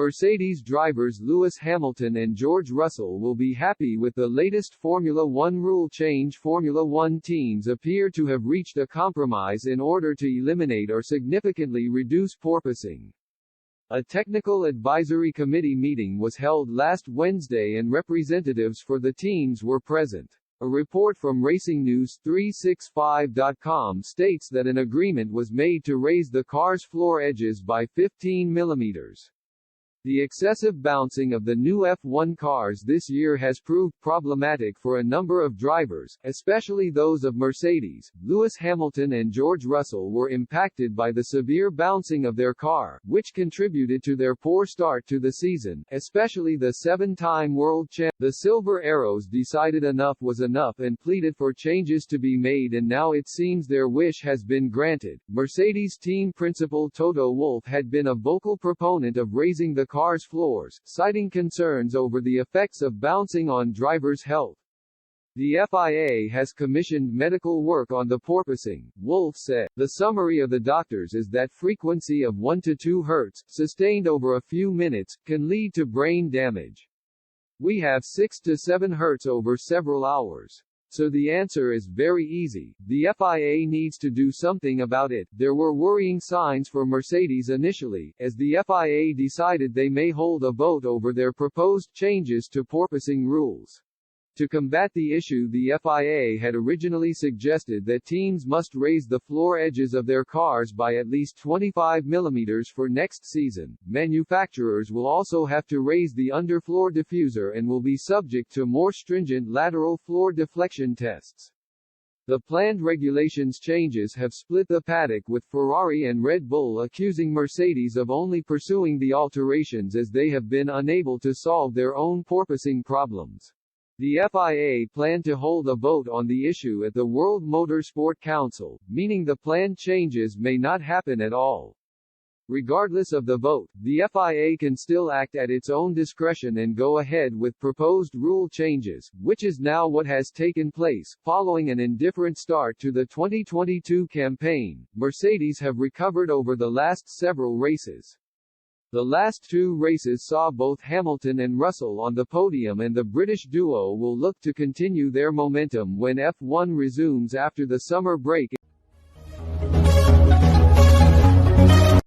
Mercedes drivers Lewis Hamilton and George Russell will be happy with the latest Formula One rule change. Formula One teams appear to have reached a compromise in order to eliminate or significantly reduce porpoising. A technical advisory committee meeting was held last Wednesday and representatives for the teams were present. A report from RacingNews365.com states that an agreement was made to raise the car's floor edges by 15 millimeters. The excessive bouncing of the new F1 cars this year has proved problematic for a number of drivers, especially those of Mercedes. Lewis Hamilton and George Russell were impacted by the severe bouncing of their car, which contributed to their poor start to the season, especially the seven-time world champ. The Silver Arrows decided enough was enough and pleaded for changes to be made, and now it seems their wish has been granted. Mercedes team principal Toto Wolff had been a vocal proponent of raising the car's floors, citing concerns over the effects of bouncing on drivers' health. The FIA has commissioned medical work on the porpoising, Wolff said. The summary of the doctors is that frequency of 1 to 2 Hz, sustained over a few minutes, can lead to brain damage. We have 6 to 7 Hz over several hours. So the answer is very easy. The FIA needs to do something about it. There were worrying signs for Mercedes initially, as the FIA decided they may hold a vote over their proposed changes to porpoising rules. To combat the issue, the FIA had originally suggested that teams must raise the floor edges of their cars by at least 25 mm for next season. Manufacturers will also have to raise the underfloor diffuser and will be subject to more stringent lateral floor deflection tests. The planned regulations changes have split the paddock, with Ferrari and Red Bull accusing Mercedes of only pursuing the alterations as they have been unable to solve their own porpoising problems. The FIA planned to hold a vote on the issue at the World Motorsport Council, meaning the planned changes may not happen at all. Regardless of the vote, the FIA can still act at its own discretion and go ahead with proposed rule changes, which is now what has taken place. Following an indifferent start to the 2022 campaign, Mercedes have recovered over the last several races. The last 2 races saw both Hamilton and Russell on the podium, and the British duo will look to continue their momentum when F1 resumes after the summer break.